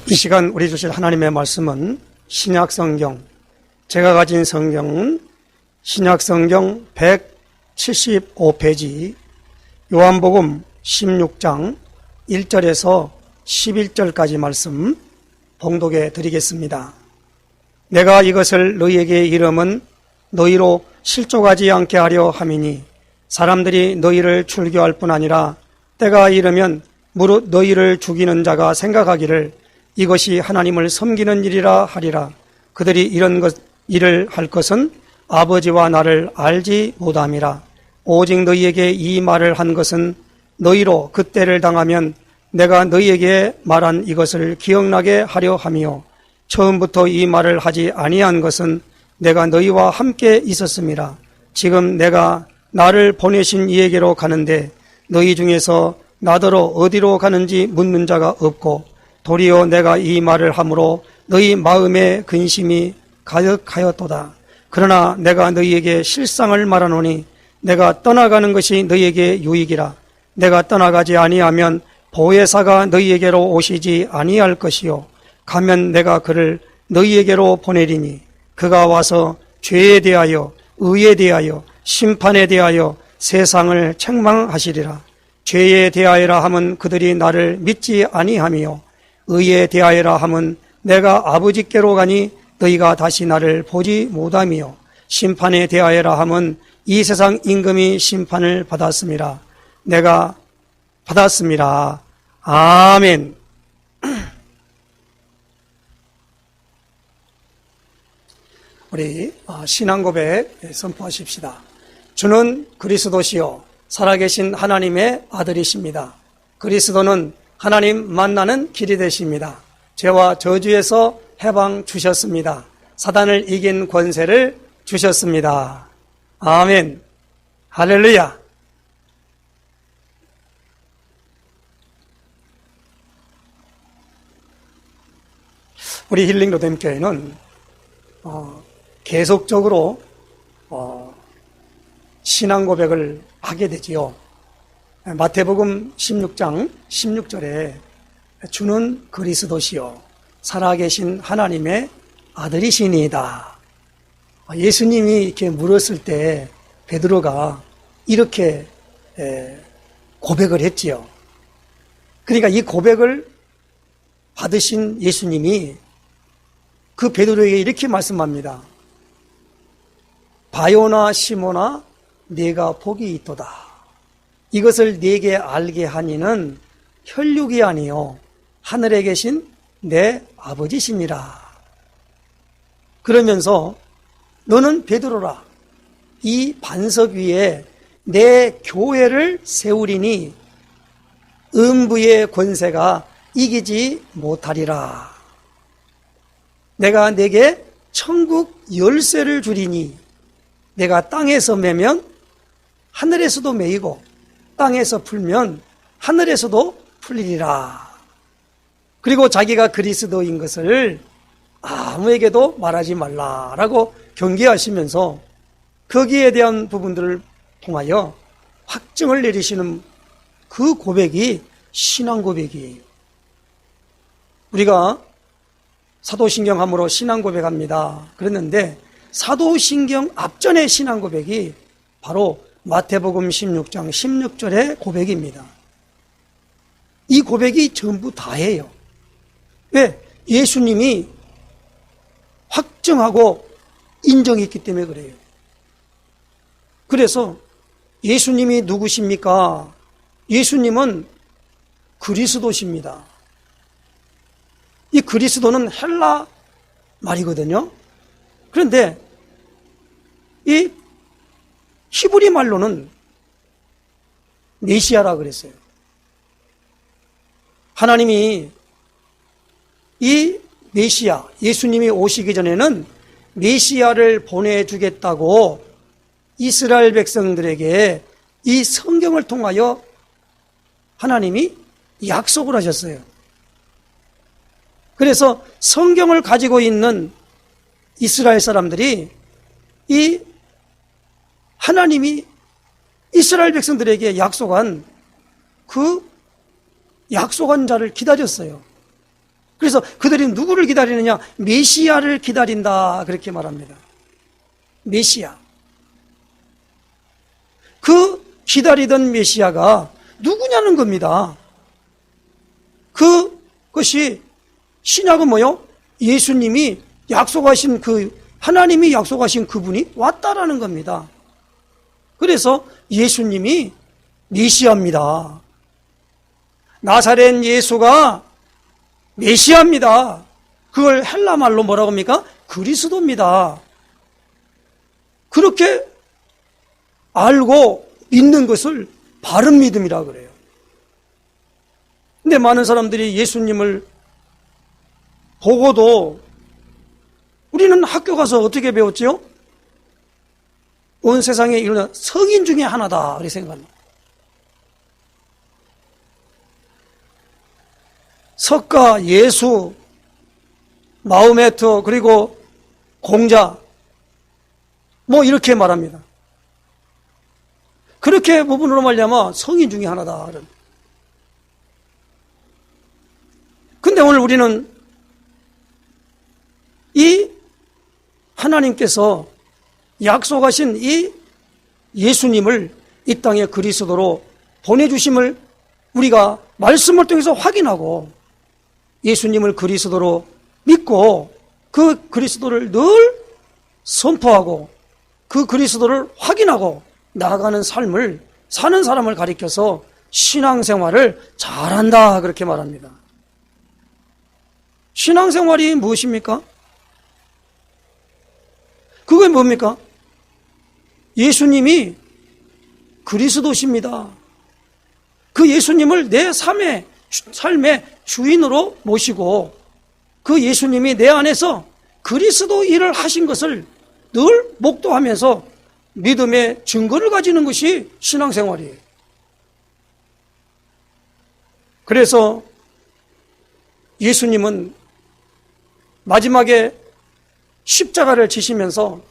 이 시간 우리 주실 하나님의 말씀은 신약성경, 제가 가진 성경은 신약성경 175페이지 요한복음 16장 1절에서 11절까지 말씀 봉독해 드리겠습니다. 내가 이것을 너희에게 이름은 너희로 실족하지 않게 하려 함이니 사람들이 너희를 출교할 뿐 아니라 때가 이르면 무릇 너희를 죽이는 자가 생각하기를 이것이 하나님을 섬기는 일이라 하리라. 그들이 이런 일을 할 것은 아버지와 나를 알지 못함이라. 오직 너희에게 이 말을 한 것은 너희로 그때를 당하면 내가 너희에게 말한 이것을 기억나게 하려 함이요 처음부터 이 말을 하지 아니한 것은 내가 너희와 함께 있었음이라. 지금 내가 나를 보내신 이에게로 가는데 너희 중에서 나더러 어디로 가는지 묻는 자가 없고 도리어 내가 이 말을 함으로 너희 마음에 근심이 가득하였도다. 그러나 내가 너희에게 실상을 말하노니 내가 떠나가는 것이 너희에게 유익이라. 내가 떠나가지 아니하면 보혜사가 너희에게로 오시지 아니할 것이요 가면 내가 그를 너희에게로 보내리니 그가 와서 죄에 대하여 의에 대하여 심판에 대하여 세상을 책망하시리라. 죄에 대하여라 함은 그들이 나를 믿지 아니하며 의에 대하여라 함은 내가 아버지께로 가니 너희가 다시 나를 보지 못하며 심판에 대하여라 함은 이 세상 임금이 심판을 받았음이라. 내가 받았음이라. 아멘. 우리 신앙 고백 선포하십시다. 주는 그리스도시요 살아계신 하나님의 아들이십니다. 그리스도는 하나님 만나는 길이 되십니다. 죄와 저주에서 해방 주셨습니다. 사단을 이긴 권세를 주셨습니다. 아멘. 할렐루야. 우리 힐링 로뎀교회는 계속적으로 신앙 고백을 하게 되지요. 마태복음 16장 16절에 주는 그리스도시요 살아계신 하나님의 아들이시니이다. 예수님이 이렇게 물었을 때 베드로가 이렇게 고백을 했지요. 그러니까 이 고백을 받으신 예수님이 그 베드로에게 이렇게 말씀합니다. 바요나 시모나 네가 복이 있도다. 이것을 네게 알게 하니는 혈육이 아니요 하늘에 계신 내 아버지시니라. 그러면서 너는 베드로라. 이 반석 위에 내 교회를 세우리니 음부의 권세가 이기지 못하리라. 내가 네게 천국 열쇠를 주리니 내가 땅에서 매면 하늘에서도 매이고 땅에서 풀면 하늘에서도 풀리리라. 그리고 자기가 그리스도인 것을 아무에게도 말하지 말라라고 경계하시면서 거기에 대한 부분들을 통하여 확증을 내리시는 그 고백이 신앙 고백이에요. 우리가 사도신경함으로 신앙 고백합니다. 그랬는데 사도신경 앞전의 신앙 고백이 바로 마태복음 16장 16절의 고백입니다. 이 고백이 전부 다예요. 왜? 예수님이 확정하고 인정했기 때문에 그래요. 그래서 예수님이 누구십니까? 예수님은 그리스도십니다. 이 그리스도는 헬라 말이거든요. 그런데 이 히브리 말로는 메시아라 그랬어요. 하나님이 이 메시아, 예수님이 오시기 전에는 메시아를 보내주겠다고 이스라엘 백성들에게 이 성경을 통하여 하나님이 약속을 하셨어요. 그래서 성경을 가지고 있는 이스라엘 사람들이 이 하나님이 이스라엘 백성들에게 약속한 그 약속한 자를 기다렸어요. 그래서 그들이 누구를 기다리느냐? 메시아를 기다린다. 그렇게 말합니다. 메시아. 그 기다리던 메시아가 누구냐는 겁니다. 그것이 신약은 뭐요? 예수님이 약속하신 하나님이 약속하신 그분이 왔다라는 겁니다. 그래서 예수님이 메시아입니다. 나사렛 예수가 메시아입니다. 그걸 헬라말로 뭐라고 합니까? 그리스도입니다. 그렇게 알고 믿는 것을 바른 믿음이라 그래요. 근데 많은 사람들이 예수님을 보고도 우리는 학교 가서 어떻게 배웠죠? 온 세상에 일어난 성인 중에 하나다 그렇게 생각합니다. 석가, 예수, 마호메트 그리고 공자 뭐 이렇게 말합니다. 그렇게 부분으로 말하면 성인 중에 하나다. 근데 오늘 우리는 이 하나님께서 약속하신 이 예수님을 이 땅에 그리스도로 보내주심을 우리가 말씀을 통해서 확인하고 예수님을 그리스도로 믿고 그 그리스도를 늘 선포하고 그 그리스도를 확인하고 나아가는 삶을 사는 사람을 가리켜서 신앙생활을 잘한다 그렇게 말합니다. 신앙생활이 무엇입니까? 그게 뭡니까? 예수님이 그리스도십니다. 그 예수님을 내 삶의 주인으로 모시고 그 예수님이 내 안에서 그리스도 일을 하신 것을 늘 목도하면서 믿음의 증거를 가지는 것이 신앙생활이에요. 그래서 예수님은 마지막에 십자가를 지시면서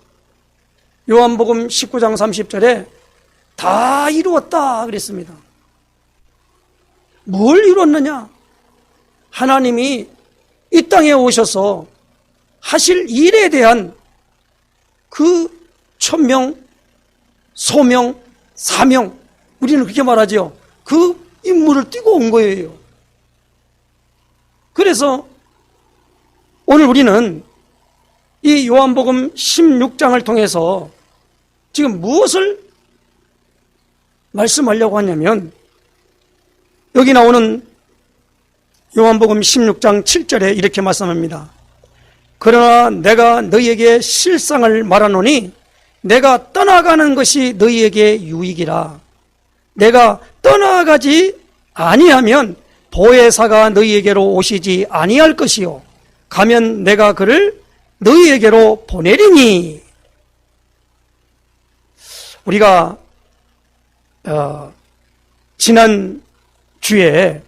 요한복음 19장 30절에 다 이루었다 그랬습니다. 뭘 이뤘느냐? 하나님이 이 땅에 오셔서 하실 일에 대한 그 천명, 소명, 사명, 우리는 그렇게 말하죠. 그 임무를 띠고 온 거예요. 그래서 오늘 우리는 이 요한복음 16장을 통해서 지금 무엇을 말씀하려고 하냐면 여기 나오는 요한복음 16장 7절에 이렇게 말씀합니다. 그러나 내가 너희에게 실상을 말하노니 내가 떠나가는 것이 너희에게 유익이라. 내가 떠나가지 아니하면 보혜사가 너희에게로 오시지 아니할 것이요 가면 내가 그를 너희에게로 보내리니. 우리가 지난 주에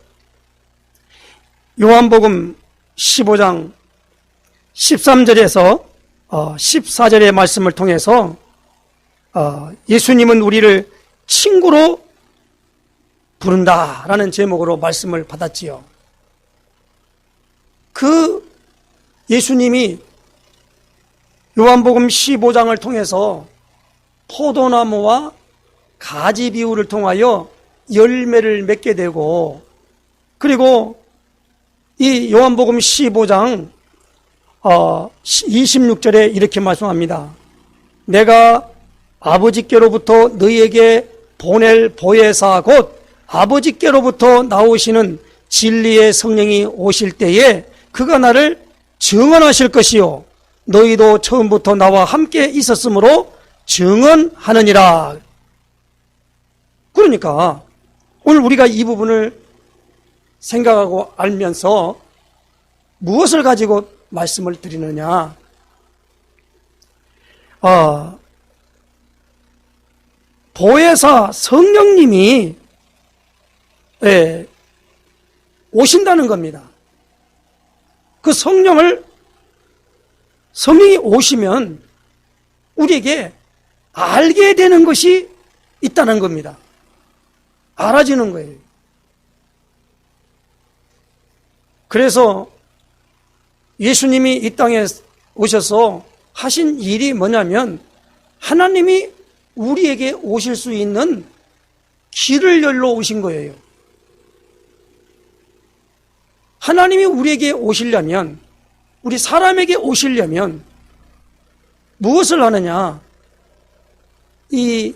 요한복음 15장 13절에서 14절의 말씀을 통해서 예수님은 우리를 친구로 부른다라는 제목으로 말씀을 받았지요. 그 예수님이 요한복음 15장을 통해서 포도나무와 가지 비유를 통하여 열매를 맺게 되고, 그리고 이 요한복음 15장 26절에 이렇게 말씀합니다. 내가 아버지께로부터 너희에게 보낼 보혜사 곧 아버지께로부터 나오시는 진리의 성령이 오실 때에 그가 나를 증언하실 것이요 너희도 처음부터 나와 함께 있었으므로 증언하느니라. 그러니까 오늘 우리가 이 부분을 생각하고 알면서 무엇을 가지고 말씀을 드리느냐? 보혜사 성령님이 오신다는 겁니다. 그 성령이 오시면 우리에게 알게 되는 것이 있다는 겁니다. 알아지는 거예요. 그래서 예수님이 이 땅에 오셔서 하신 일이 뭐냐면 하나님이 우리에게 오실 수 있는 길을 열러 오신 거예요. 하나님이 우리에게 오시려면, 우리 사람에게 오시려면 무엇을 하느냐? 이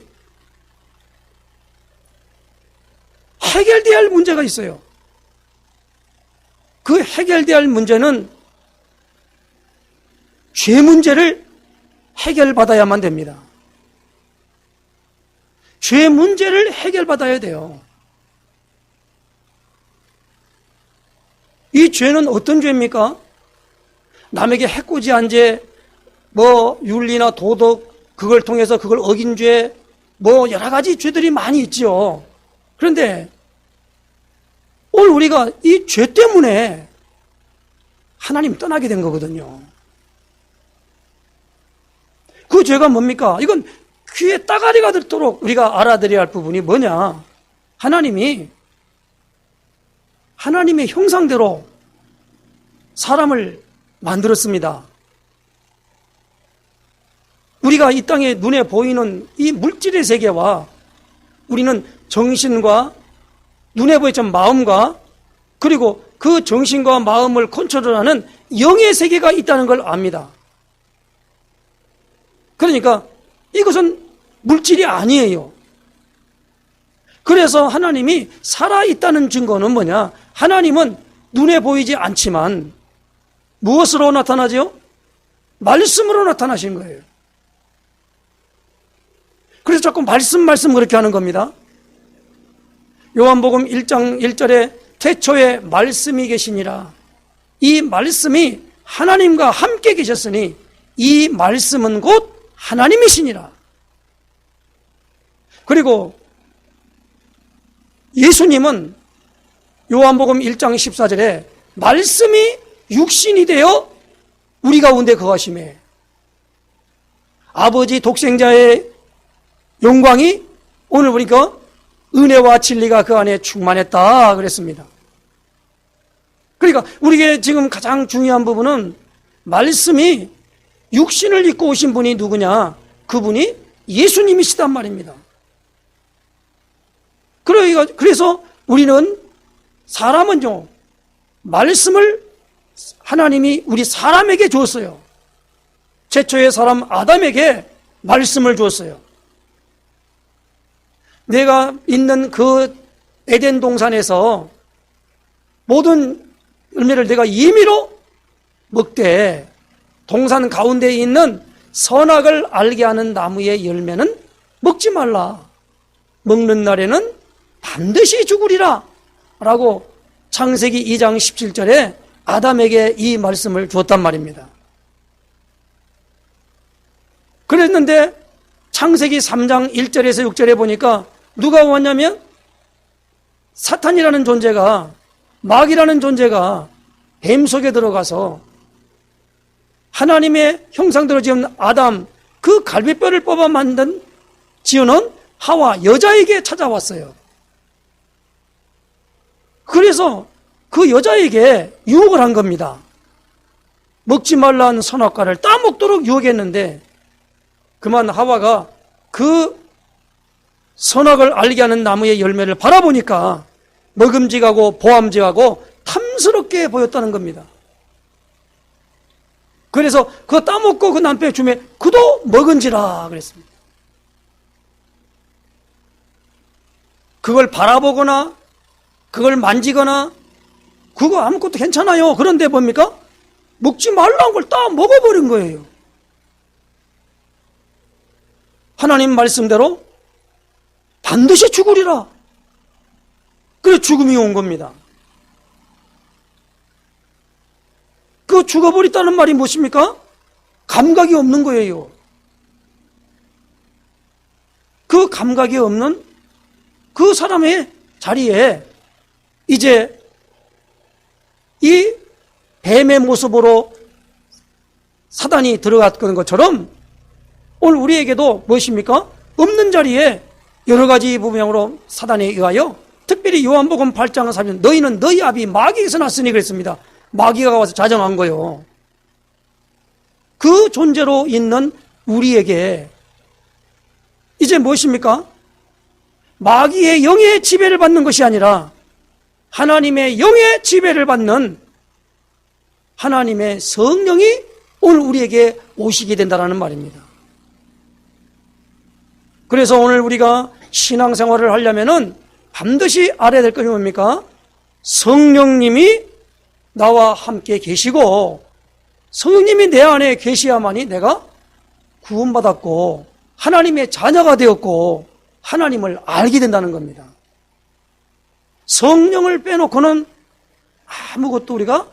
해결돼야 할 문제가 있어요. 그 해결돼야 할 문제는 죄 문제를 해결받아야만 됩니다. 죄 문제를 해결받아야 돼요. 이 죄는 어떤 죄입니까? 남에게 해코지한 죄, 윤리나 도덕, 그걸 통해서 그걸 어긴 죄, 여러 가지 죄들이 많이 있죠. 그런데 오늘 우리가 이 죄 때문에 하나님 떠나게 된 거거든요. 그 죄가 뭡니까? 이건 귀에 따가리가 들도록 우리가 알아들여야 할 부분이 뭐냐? 하나님의 형상대로 사람을 만들었습니다. 우리가 이 땅에 눈에 보이는 이 물질의 세계와 우리는 정신과 눈에 보이는 마음과 그리고 그 정신과 마음을 컨트롤하는 영의 세계가 있다는 걸 압니다. 그러니까 이것은 물질이 아니에요. 그래서 하나님이 살아있다는 증거는 뭐냐? 하나님은 눈에 보이지 않지만 무엇으로 나타나죠? 말씀으로 나타나신 거예요. 그래서 자꾸 말씀 그렇게 하는 겁니다. 요한복음 1장 1절에 태초에 말씀이 계시니라. 이 말씀이 하나님과 함께 계셨으니 이 말씀은 곧 하나님이시니라. 그리고 예수님은 요한복음 1장 14절에 말씀이 육신이 되어 우리 가운데 거하심에 아버지 독생자의 영광이 오늘 보니까 은혜와 진리가 그 안에 충만했다 그랬습니다. 그러니까 우리에게 지금 가장 중요한 부분은 말씀이 육신을 입고 오신 분이 누구냐? 그분이 예수님이시단 말입니다. 그래서 우리는 사람은요, 말씀을 하나님이 우리 사람에게 주었어요. 최초의 사람 아담에게 말씀을 주었어요. 내가 있는 그 에덴 동산에서 모든 열매를 내가 임의로 먹되 동산 가운데에 있는 선악을 알게 하는 나무의 열매는 먹지 말라. 먹는 날에는 반드시 죽으리라 라고 창세기 2장 17절에 아담에게 이 말씀을 주었단 말입니다. 그랬는데 창세기 3장 1절에서 6절에 보니까 누가 왔냐면 사탄이라는 존재가, 마귀라는 존재가 뱀 속에 들어가서 하나님의 형상대로 지은 아담, 그 갈비뼈를 뽑아 만든 지어놓은 하와 여자에게 찾아왔어요. 그래서 그 여자에게 유혹을 한 겁니다. 먹지 말라는 선악과를 따먹도록 유혹했는데 그만 하와가 그 선악을 알게 하는 나무의 열매를 바라보니까 먹음직하고 보암직하고 탐스럽게 보였다는 겁니다. 그래서 그거 따먹고 그 남편의 주매 그도 먹은지라 그랬습니다. 그걸 바라보거나 그걸 만지거나 그거 아무것도 괜찮아요. 그런데 뭡니까? 먹지 말라는 걸 다 먹어버린 거예요. 하나님 말씀대로 반드시 죽으리라. 그래서 죽음이 온 겁니다. 그 죽어버렸다는 말이 무엇입니까? 감각이 없는 거예요. 그 감각이 없는 그 사람의 자리에 이제 이 뱀의 모습으로 사단이 들어갔던 것처럼 오늘 우리에게도 무엇입니까? 없는 자리에 여러 가지 부분으로 사단에 의하여 특별히 요한복음 8장 3절 너희는 너희 아비 마귀에서 났으니 그랬습니다. 마귀가 와서 자정한 거예요. 그 존재로 있는 우리에게 이제 무엇입니까? 마귀의 영의 지배를 받는 것이 아니라 하나님의 영의 지배를 받는 하나님의 성령이 오늘 우리에게 오시게 된다는 말입니다. 그래서 오늘 우리가 신앙생활을 하려면은 반드시 알아야 될 것이 뭡니까? 성령님이 나와 함께 계시고 성령님이 내 안에 계셔야만이 내가 구원받았고 하나님의 자녀가 되었고 하나님을 알게 된다는 겁니다. 성령을 빼놓고는 아무것도 우리가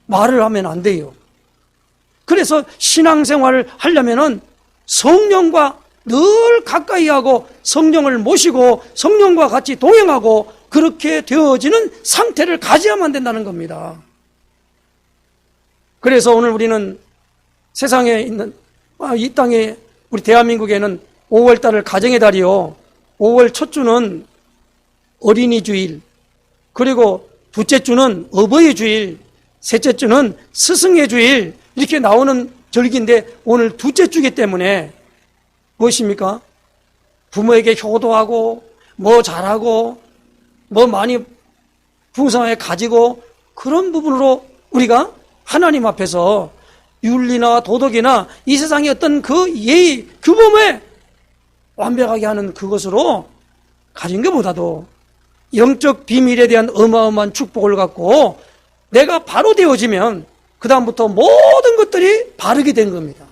말을 하면 안 돼요. 그래서 신앙생활을 하려면은 성령과 늘 가까이 하고 성령을 모시고 성령과 같이 동행하고 그렇게 되어지는 상태를 가져야만 된다는 겁니다. 그래서 오늘 우리는 세상에 있는 이 땅에 우리 대한민국에는 5월달을 가정의 달이요, 5월 첫 주는 어린이 주일, 그리고 둘째 주는 어버이 주일, 셋째 주는 스승의 주일 이렇게 나오는 절기인데 오늘 둘째 주기 때문에 무엇입니까? 부모에게 효도하고 뭐 잘하고 뭐 많이 풍성하게 가지고 그런 부분으로 우리가 하나님 앞에서 윤리나 도덕이나 이 세상의 어떤 그 예의 규범에 완벽하게 하는 그것으로 가진 것보다도 영적 비밀에 대한 어마어마한 축복을 갖고 내가 바로 되어지면 그 다음부터 모든 것들이 바르게 된 겁니다.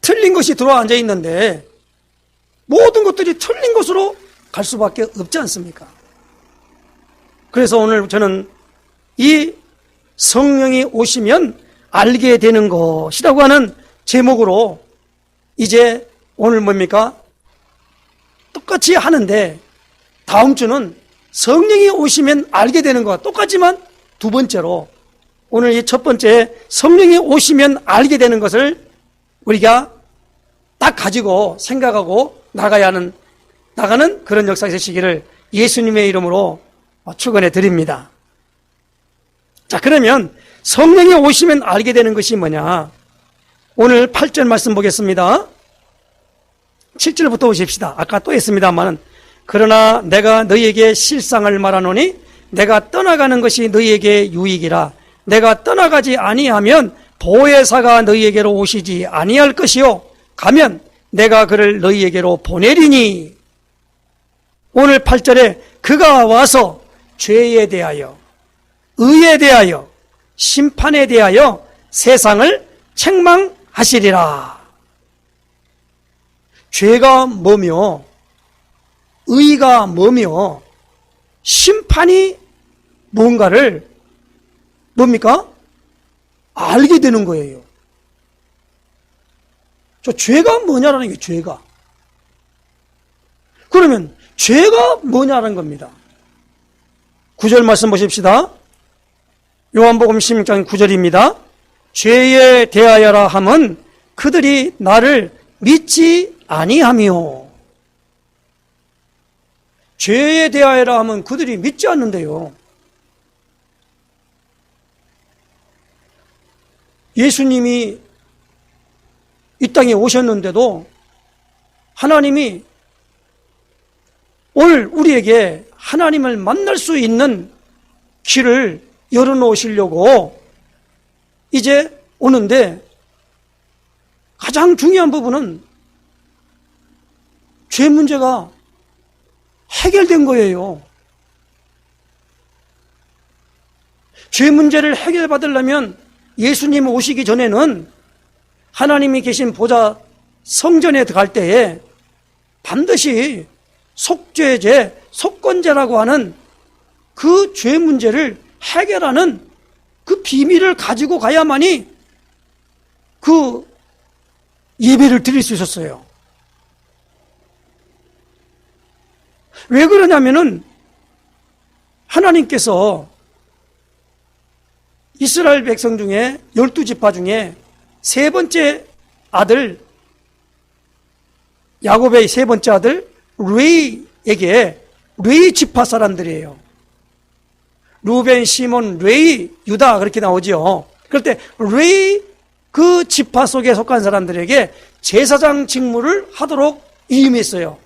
틀린 것이 들어앉아 있는데 모든 것들이 틀린 것으로 갈 수밖에 없지 않습니까? 그래서 오늘 저는 이 성령이 오시면 알게 되는 것이라고 하는 제목으로 이제 오늘 뭡니까? 똑같이 하는데 다음 주는 성령이 오시면 알게 되는 것과 똑같지만 두 번째로 오늘 이 첫 번째 성령이 오시면 알게 되는 것을 우리가 딱 가지고 생각하고 나가는 그런 역사가 있으시기를 예수님의 이름으로 축원해 드립니다. 자, 그러면 성령이 오시면 알게 되는 것이 뭐냐? 오늘 8절 말씀 보겠습니다. 7절부터 보십시다. 아까 또 했습니다만, 그러나 내가 너희에게 실상을 말하노니 내가 떠나가는 것이 너희에게 유익이라. 내가 떠나가지 아니하면 보혜사가 너희에게로 오시지 아니할 것이요 가면 내가 그를 너희에게로 보내리니. 오늘 8절에 그가 와서 죄에 대하여 의에 대하여 심판에 대하여 세상을 책망하시리라. 죄가 뭐며 의가 뭐며 심판이 뭔가를 뭡니까? 알게 되는 거예요. 저 죄가 뭐냐라는 게 죄가. 그러면 죄가 뭐냐라는 겁니다. 9절 말씀 보십시다. 요한복음 16장 9절입니다. 죄에 대하여라 함은 그들이 나를 믿지 아니하며. 죄에 대하여라 하면 그들이 믿지 않는데요. 예수님이 이 땅에 오셨는데도 하나님이 오늘 우리에게 하나님을 만날 수 있는 길을 열어놓으시려고 이제 오는데 가장 중요한 부분은 죄 문제가 해결된 거예요. 죄 문제를 해결받으려면 예수님 오시기 전에는 하나님이 계신 보좌 성전에 들어갈 때에 반드시 속죄제, 속건제라고 하는 그 죄 문제를 해결하는 그 비밀을 가지고 가야만이 그 예배를 드릴 수 있었어요. 왜 그러냐면은 하나님께서 이스라엘 백성 중에 12지파 중에 세 번째 아들 야곱의 세 번째 아들 레이에게 레이 지파 사람들이에요. 루벤, 시몬, 레이, 유다 그렇게 나오죠. 그럴 때 레위 그 지파 속에 속한 사람들에게 제사장 직무를 하도록 위임했어요.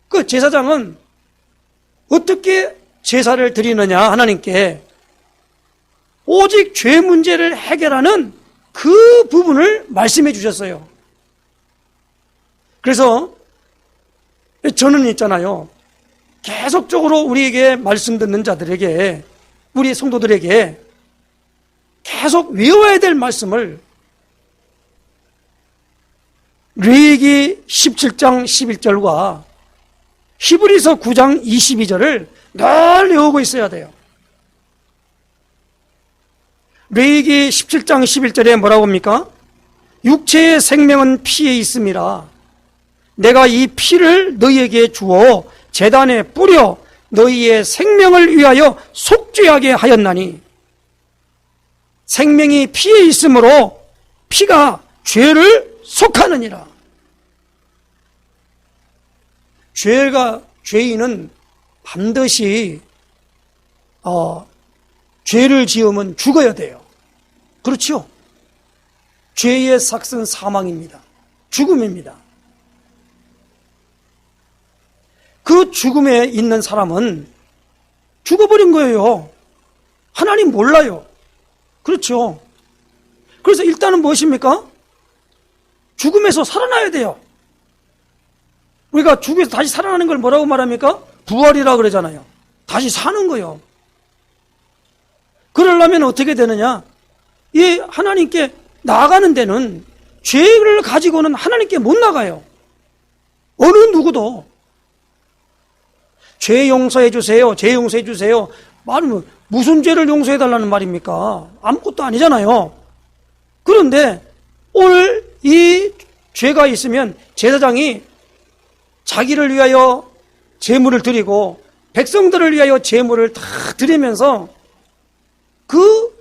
그 제사장은 어떻게 제사를 드리느냐, 하나님께 오직 죄 문제를 해결하는 그 부분을 말씀해 주셨어요. 그래서 저는 있잖아요, 계속적으로 우리에게 말씀 듣는 자들에게, 우리 성도들에게 계속 외워야 될 말씀을 레위기 17장 11절과 히브리서 9장 22절을 늘 외우고 있어야 돼요. 레위기 17장 11절에 뭐라고 합니까? 육체의 생명은 피에 있음이라. 내가 이 피를 너희에게 주어 제단에 뿌려 너희의 생명을 위하여 속죄하게 하였나니, 생명이 피에 있으므로 피가 죄를 속하느니라. 죄인은 반드시 죄를 지으면 죽어야 돼요. 그렇죠? 죄의 삭은 사망입니다. 죽음입니다. 그 죽음에 있는 사람은 죽어버린 거예요. 하나님 몰라요. 그렇죠? 그래서 일단은 무엇입니까? 죽음에서 살아나야 돼요. 우리가 죽어서 다시 살아나는 걸 뭐라고 말합니까? 부활이라고 그러잖아요. 다시 사는 거예요. 그러려면 어떻게 되느냐? 이 하나님께 나아가는 데는 죄를 가지고는 하나님께 못 나가요. 어느 누구도. 죄 용서해 주세요. 죄 용서해 주세요. 말하면 무슨 죄를 용서해 달라는 말입니까? 아무것도 아니잖아요. 그런데 오늘 이 죄가 있으면 제사장이 자기를 위하여 제물을 드리고 백성들을 위하여 제물을 다 드리면서 그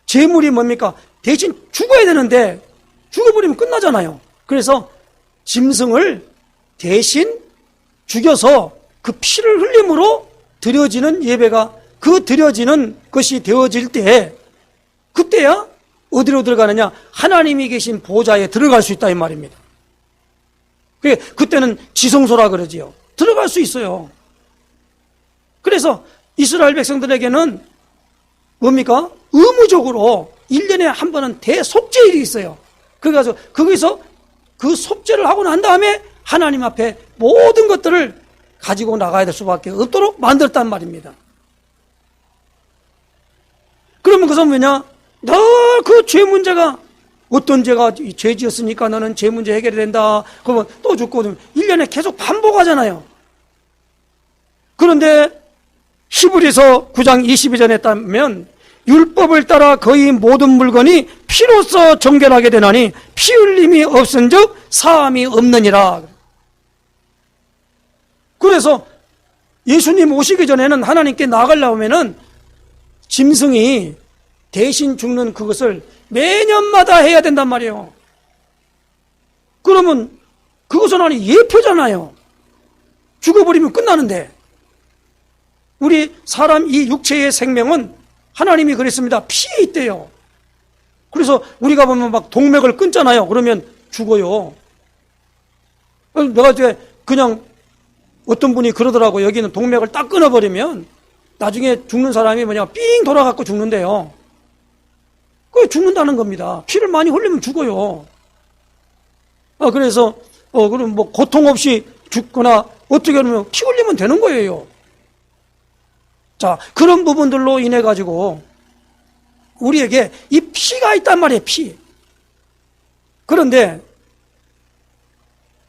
제물이 뭡니까? 대신 죽어야 되는데 죽어버리면 끝나잖아요. 그래서 짐승을 대신 죽여서 그 피를 흘림으로 드려지는 예배가, 그 드려지는 것이 되어질 때, 그때야 어디로 들어가느냐? 하나님이 계신 보좌에 들어갈 수 있다 이 말입니다. 그때는 지성소라 그러지요. 들어갈 수 있어요. 그래서 이스라엘 백성들에게는 뭡니까? 의무적으로 1년에 한 번은 대속죄일이 있어요. 그래서 거기서 그 속죄를 하고 난 다음에 하나님 앞에 모든 것들을 가지고 나가야 될 수밖에 없도록 만들었단 말입니다. 그러면 그것은 뭐냐? 늘 그 죄 문제가, 어떤 죄가 죄 지었으니까 너는 죄 문제 해결이 된다. 그러면 또 죽고 1년에 계속 반복하잖아요. 그런데 히브리서 9장 22절에 따르면 율법을 따라 거의 모든 물건이 피로써 정결하게 되나니 피 흘림이 없은즉 사함이 없느니라. 그래서 예수님 오시기 전에는 하나님께 나아가려면은 짐승이 대신 죽는 그것을 매년마다 해야 된단 말이에요. 그러면 그것은 아니 예표잖아요. 죽어버리면 끝나는데. 우리 사람 이 육체의 생명은 하나님이 그랬습니다. 피에 있대요. 그래서 우리가 보면 막 동맥을 끊잖아요. 그러면 죽어요. 내가 이제 그냥 어떤 분이 그러더라고. 여기는 동맥을 딱 끊어버리면 나중에 죽는 사람이 뭐냐, 삥 돌아갖고 죽는데요. 그게 죽는다는 겁니다. 피를 많이 흘리면 죽어요. 그래서 그럼 뭐 고통 없이 죽거나 어떻게 하면 피 흘리면 되는 거예요. 자, 그런 부분들로 인해 가지고 우리에게 이 피가 있단 말이에요. 피. 그런데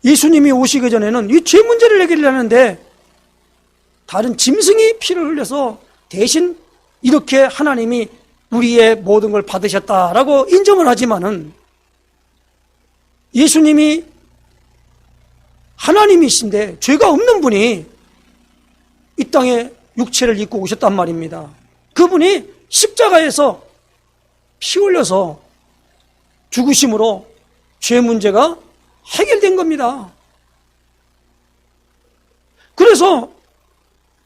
예수님이 오시기 전에는 이 죄 문제를 해결을 하는데 다른 짐승이 피를 흘려서 대신 이렇게 하나님이 우리의 모든 걸 받으셨다라고 인정을 하지만은 예수님이 하나님이신데 죄가 없는 분이 이 땅에 육체를 입고 오셨단 말입니다. 그분이 십자가에서 피 흘려서 죽으심으로 죄 문제가 해결된 겁니다. 그래서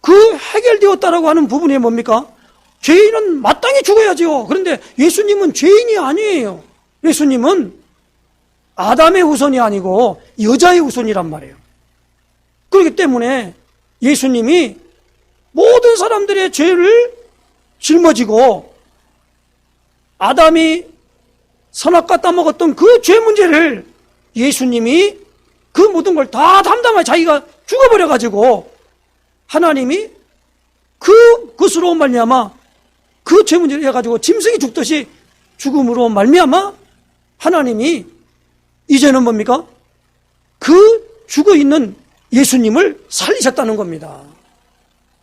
그 해결되었다라고 하는 부분이 뭡니까? 죄인은 마땅히 죽어야죠. 그런데 예수님은 죄인이 아니에요. 예수님은 아담의 후손이 아니고 여자의 후손이란 말이에요. 그렇기 때문에 예수님이 모든 사람들의 죄를 짊어지고 아담이 선악과 따먹었던 그 죄 문제를 예수님이 그 모든 걸 다 담당하여 자기가 죽어버려가지고 하나님이 그것으로 말미암아 그 죄 문제를 해가지고 짐승이 죽듯이 죽음으로 말미암아 하나님이 이제는 뭡니까? 그 죽어있는 예수님을 살리셨다는 겁니다.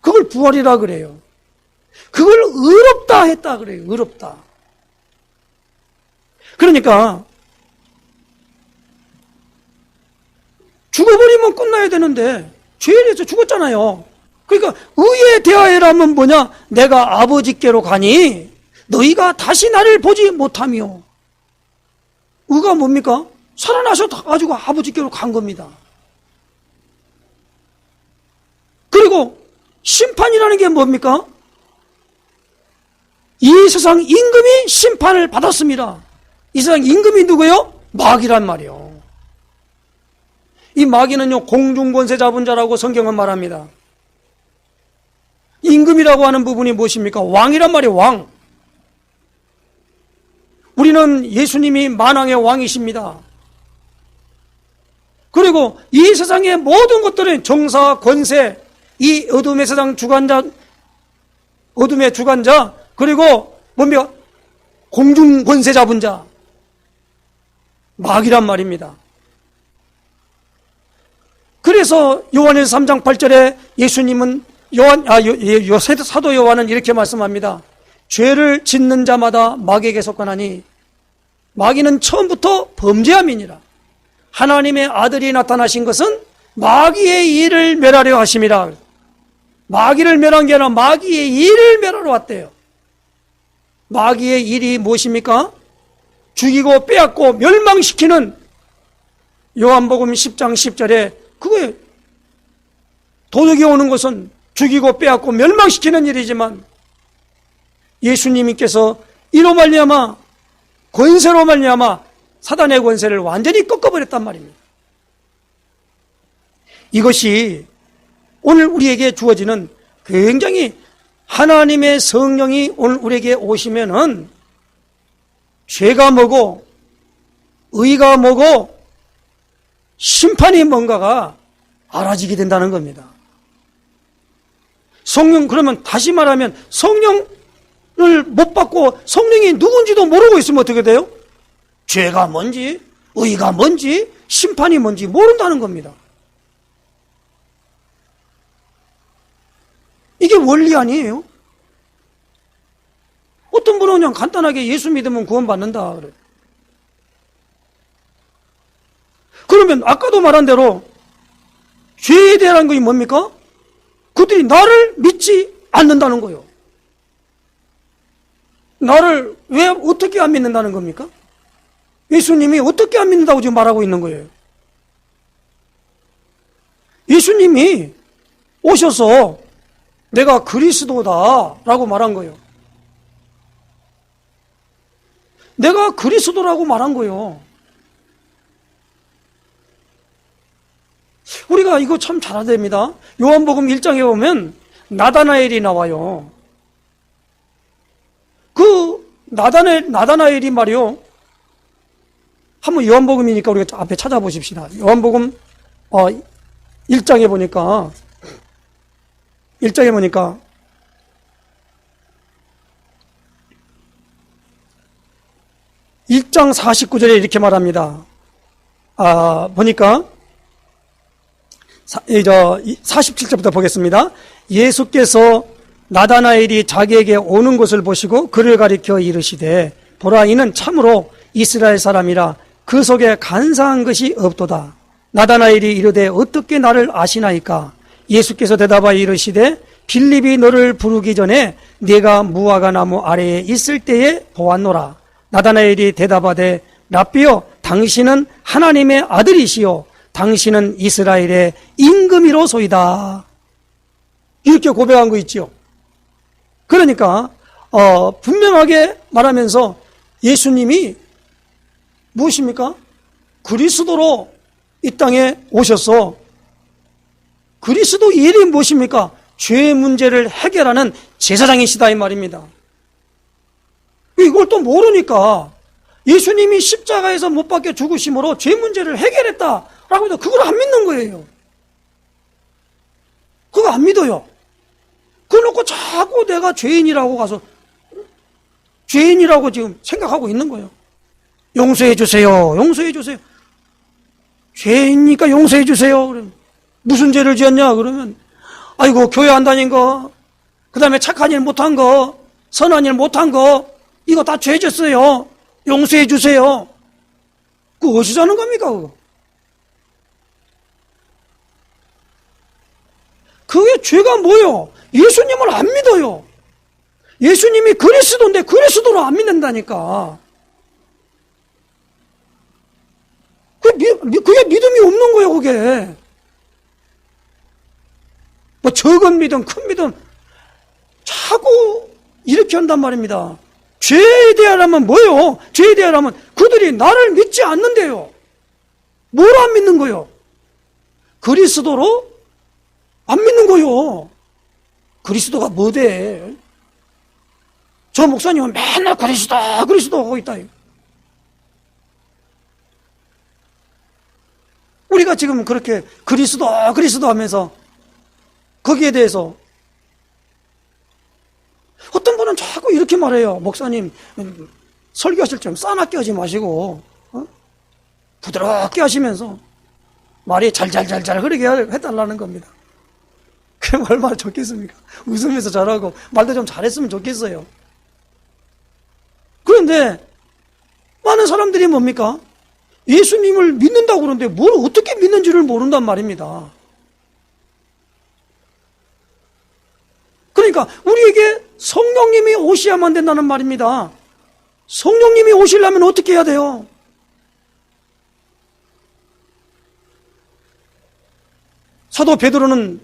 그걸 부활이라 그래요. 그걸 의롭다 했다 그래요. 의롭다. 그러니까 죽어버리면 끝나야 되는데 죄에 대해서 죽었잖아요. 그러니까 의에 대하여라면 뭐냐? 내가 아버지께로 가니 너희가 다시 나를 보지 못하며. 의가 뭡니까? 살아나셔가지고 아버지께로 간 겁니다. 그리고 심판이라는 게 뭡니까? 이 세상 임금이 심판을 받았습니다. 이 세상 임금이 누구예요? 마귀란 말이에요. 이 마귀는요, 공중권세 잡은 자라고 성경은 말합니다. 임금이라고 하는 부분이 무엇입니까? 왕이란 말이에요. 왕. 우리는 예수님이 만왕의 왕이십니다. 그리고 이 세상의 모든 것들은 정사, 권세, 이 어둠의 세상 주관자, 어둠의 주관자, 그리고 뭡니까? 공중 권세 잡은 자, 마귀란 말입니다. 그래서 요한일서 3장 8절에 예수님은 사도 요한은 이렇게 말씀합니다. 죄를 짓는 자마다 마귀에게 속하나니 마귀는 처음부터 범죄함이니라. 하나님의 아들이 나타나신 것은 마귀의 일을 멸하려 하심이라. 마귀를 멸한 게 아니라 마귀의 일을 멸하러 왔대요. 마귀의 일이 무엇입니까? 죽이고 빼앗고 멸망시키는 요한복음 10장 10절에 그거에 도적이 오는 것은 죽이고 빼앗고 멸망시키는 일이지만 예수님께서 이로 말미암아 권세로 말미암아 사단의 권세를 완전히 꺾어버렸단 말입니다. 이것이 오늘 우리에게 주어지는 굉장히 하나님의 성령이 오늘 우리에게 오시면은 죄가 뭐고 의가 뭐고 심판이 뭔가가 알아지게 된다는 겁니다. 성령, 그러면 다시 말하면 성령을 못 받고 성령이 누군지도 모르고 있으면 어떻게 돼요? 죄가 뭔지, 의가 뭔지, 심판이 뭔지 모른다는 겁니다. 이게 원리 아니에요? 어떤 분은 그냥 간단하게 예수 믿으면 구원받는다 그래요. 그러면 아까도 말한 대로 죄에 대한 것이 뭡니까? 그들이 나를 믿지 않는다는 거예요. 나를 왜 어떻게 안 믿는다는 겁니까? 예수님이 어떻게 안 믿는다고 지금 말하고 있는 거예요. 예수님이 오셔서 내가 그리스도다 라고 말한 거예요. 내가 그리스도라고 말한 거예요. 우리가 이거 참 잘 알아야 됩니다. 요한복음 1장에 보면 나다나엘이 나와요. 그 나다나엘이 말이요. 한번 요한복음이니까 우리가 앞에 찾아보십시다. 요한복음 1장에 보니까 1장 49절에 이렇게 말합니다. 보니까 47절부터 보겠습니다. 예수께서 나다나엘이 자기에게 오는 것을 보시고 그를 가리켜 이르시되 보라 이는 참으로 이스라엘 사람이라 그 속에 간사한 것이 없도다. 나다나엘이 이르되 어떻게 나를 아시나이까? 예수께서 대답하여 이르시되 빌립이 너를 부르기 전에 네가 무화과 나무 아래에 있을 때에 보았노라. 나다나엘이 대답하되 랍비여 당신은 하나님의 아들이시요 당신은 이스라엘의 임금이로소이다. 이렇게 고백한 거 있지요. 그러니까 분명하게 말하면서 예수님이 무엇입니까? 그리스도로 이 땅에 오셔서 그리스도 일이 무엇입니까? 죄의 문제를 해결하는 제사장이시다 이 말입니다. 이걸 또 모르니까 예수님이 십자가에서 못 박혀 죽으심으로 죄 문제를 해결했다라고 해도 그걸 안 믿는 거예요. 그거 안 믿어요. 그래놓고 자꾸 내가 죄인이라고 가서 죄인이라고 지금 생각하고 있는 거예요. 용서해 주세요. 용서해 주세요. 죄인이니까 용서해 주세요. 그러면 무슨 죄를 지었냐? 그러면 아이고 교회 안 다닌 거, 그 다음에 착한 일 못한 거, 선한 일 못한 거, 이거 다 죄 졌어요. 용서해 주세요. 그거 어디서 자는 겁니까? 그거? 그게 죄가 뭐요? 예수님을 안 믿어요. 예수님이 그리스도인데 그리스도로 안 믿는다니까. 그게 믿음이 없는 거예요, 그게. 뭐 적은 믿음, 큰 믿음 자꾸 이렇게 한단 말입니다. 죄에 대하라면 뭐요? 죄에 대하라면 그들이 나를 믿지 않는데요. 뭘 안 믿는 거요? 그리스도로 안 믿는 거요. 그리스도가 뭐대? 저 목사님은 맨날 그리스도 하고 있다. 우리가 지금 그렇게 그리스도 하면서 거기에 대해서 어떤 분은 자꾸 이렇게 말해요. 목사님 설교하실 때 싸납게 하지 마시고 부드럽게 하시면서 말이 잘잘잘잘 흐르게 해달라는 겁니다. 그럼 얼마나 좋겠습니까? 웃으면서 잘하고 말도 좀 잘했으면 좋겠어요. 그런데 많은 사람들이 뭡니까? 예수님을 믿는다고 그러는데 뭘 어떻게 믿는지를 모른단 말입니다. 그러니까 우리에게 성령님이 오셔야만 된다는 말입니다. 성령님이 오시려면 어떻게 해야 돼요? 사도 베드로는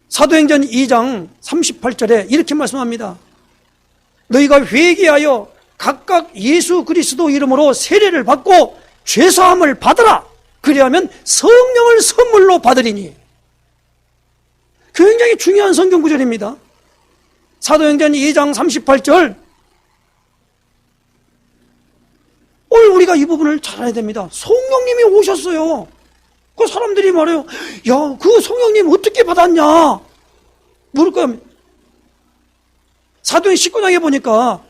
사도행전 2장 38절에 이렇게 말씀합니다. 너희가 회개하여 각각 예수 그리스도 이름으로 세례를 받고 죄사함을 받으라. 그리하면 성령을 선물로 받으리니. 굉장히 중요한 성경 구절입니다. 사도행전 2장 38절. 오늘 우리가 이 부분을 잘 알아야 됩니다. 성령님이 오셨어요. 그 사람들이 말해요. 야, 그 성령님 어떻게 받았냐? 물을 거야. 사도행 19장에 보니까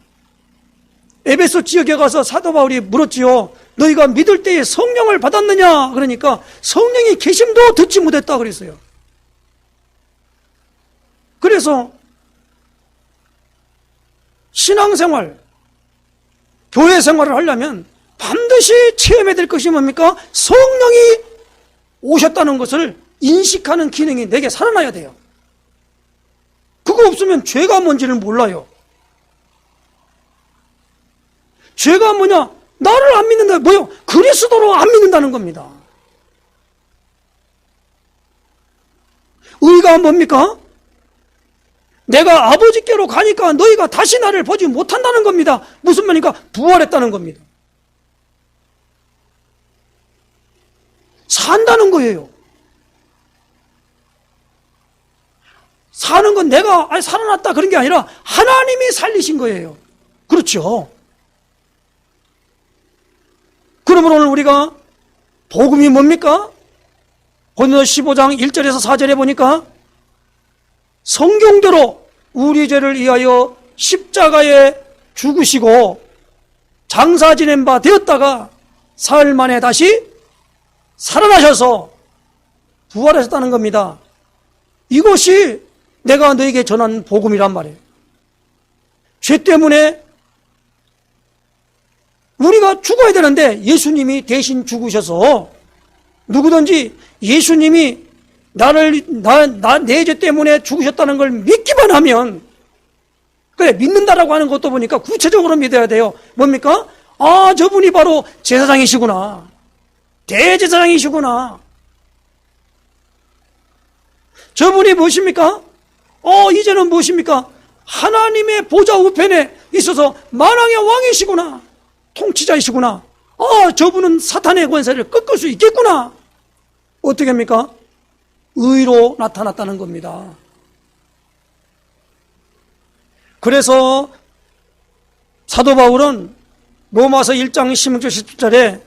에베소 지역에 가서 사도 바울이 물었지요. 너희가 믿을 때에 성령을 받았느냐? 그러니까 성령이 계심도 듣지 못했다 그랬어요. 그래서 신앙생활, 교회 생활을 하려면 반드시 체험해야 될 것이 뭡니까? 성령이 오셨다는 것을 인식하는 기능이 내게 살아나야 돼요. 그거 없으면 죄가 뭔지를 몰라요. 죄가 뭐냐? 나를 안 믿는다. 뭐요? 그리스도로 안 믿는다는 겁니다. 의가 뭡니까? 내가 아버지께로 가니까 너희가 다시 나를 보지 못한다는 겁니다. 무슨 말입니까? 부활했다는 겁니다. 산다는 거예요. 사는 건 내가 살아났다 그런 게 아니라 하나님이 살리신 거예요. 그렇죠. 그러면 오늘 우리가 복음이 뭡니까? 고린도서 15장 1절에서 4절에 보니까 성경대로 우리 죄를 위하여 십자가에 죽으시고 장사 지낸 바 되었다가 사흘 만에 다시 살아나셔서 부활하셨다는 겁니다. 이것이 내가 너에게 전한 복음이란 말이에요. 죄 때문에 우리가 죽어야 되는데 예수님이 대신 죽으셔서 누구든지 예수님이 내 죄 때문에 죽으셨다는 걸 믿기만 하면, 그래, 믿는다라고 하는 것도 보니까 구체적으로 믿어야 돼요. 뭡니까? 아, 저분이 바로 제사장이시구나. 대제사장이시구나. 저분이 무엇입니까? 이제는 무엇입니까? 하나님의 보좌 우편에 있어서 만왕의 왕이시구나, 통치자이시구나, 저분은 사탄의 권세를 꺾을 수 있겠구나. 어떻게 합니까? 의로 나타났다는 겁니다. 그래서 사도 바울은 로마서 1장 16절 17절에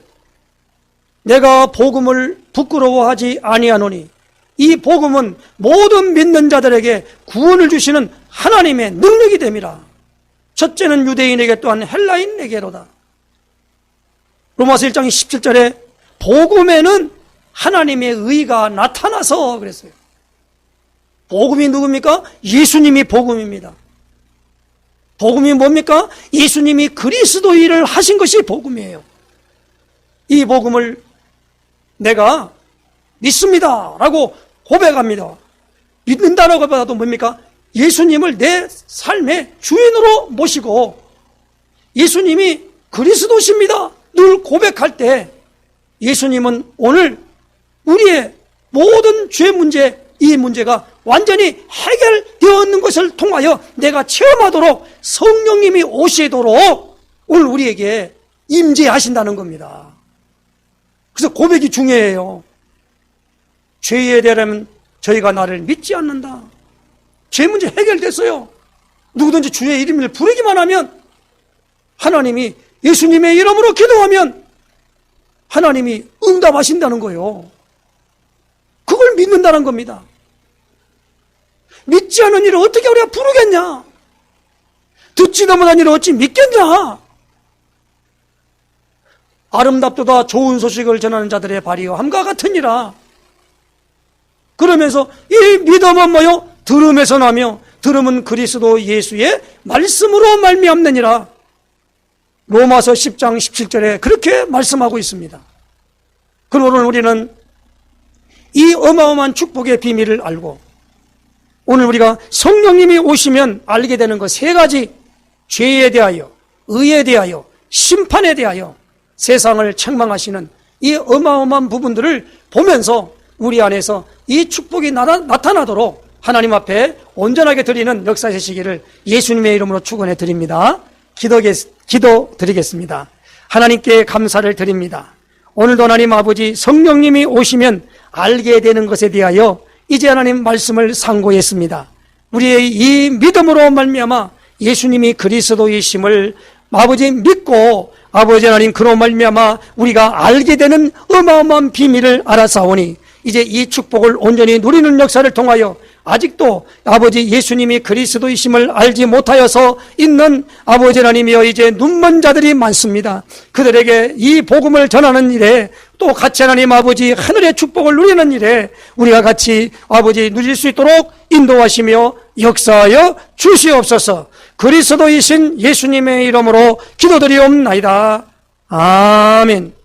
내가 복음을 부끄러워하지 아니하노니 이 복음은 모든 믿는 자들에게 구원을 주시는 하나님의 능력이 됨이라. 첫째는 유대인에게 또한 헬라인에게로다. 로마서 1장 17절에 복음에는 하나님의 의가 나타나서 그랬어요. 복음이 누굽니까? 예수님이 복음입니다. 복음이 뭡니까? 예수님이 그리스도 일을 하신 것이 복음이에요. 이 복음을 내가 믿습니다 라고 고백합니다. 믿는다라고 하더라도 뭡니까? 예수님을 내 삶의 주인으로 모시고 예수님이 그리스도십니다 늘 고백할 때 예수님은 오늘 우리의 모든 죄 문제, 이 문제가 완전히 해결되었는 것을 통하여 내가 체험하도록 성령님이 오시도록 오늘 우리에게 임재하신다는 겁니다. 그래서 고백이 중요해요. 죄에 대하면 저희가 나를 믿지 않는다. 죄 문제 해결됐어요. 누구든지 주의 이름을 부르기만 하면 하나님이 예수님의 이름으로 기도하면 하나님이 응답하신다는 거예요. 그걸 믿는다는 겁니다. 믿지 않은 일을 어떻게 우리가 부르겠냐? 듣지도 못한 일을 어찌 믿겠냐? 아름답도다 좋은 소식을 전하는 자들의 발이요 함과 같으니라. 그러면서 이 믿음은 뭐요? 들음에서 나며 들음은 그리스도 예수의 말씀으로 말미암느니라. 로마서 10장 17절에 그렇게 말씀하고 있습니다. 그러므로 우리는 이 어마어마한 축복의 비밀을 알고 오늘 우리가 성령님이 오시면 알게 되는 것 세 가지, 죄에 대하여, 의에 대하여, 심판에 대하여 세상을 책망하시는 이 어마어마한 부분들을 보면서 우리 안에서 이 축복이 나타나도록 하나님 앞에 온전하게 드리는 역사 되시기를 예수님의 이름으로 축원해 드립니다. 기도 드리겠습니다. 하나님께 감사를 드립니다. 오늘도 하나님 아버지 성령님이 오시면 알게 되는 것에 대하여 이제 하나님 말씀을 상고했습니다. 우리의 이 믿음으로 말미암아 예수님이 그리스도이심을 아버지 믿고 아버지 하나님 그로 말미암아 우리가 알게 되는 어마어마한 비밀을 알아사오니 이제 이 축복을 온전히 누리는 역사를 통하여 아직도 아버지 예수님이 그리스도이심을 알지 못하여서 있는 아버지 하나님이여 이제 눈먼 자들이 많습니다. 그들에게 이 복음을 전하는 일에 또 같이 하나님 아버지 하늘의 축복을 누리는 일에 우리가 같이 아버지 누릴 수 있도록 인도하시며 역사하여 주시옵소서. 그리스도이신 예수님의 이름으로 기도드리옵나이다. 아멘.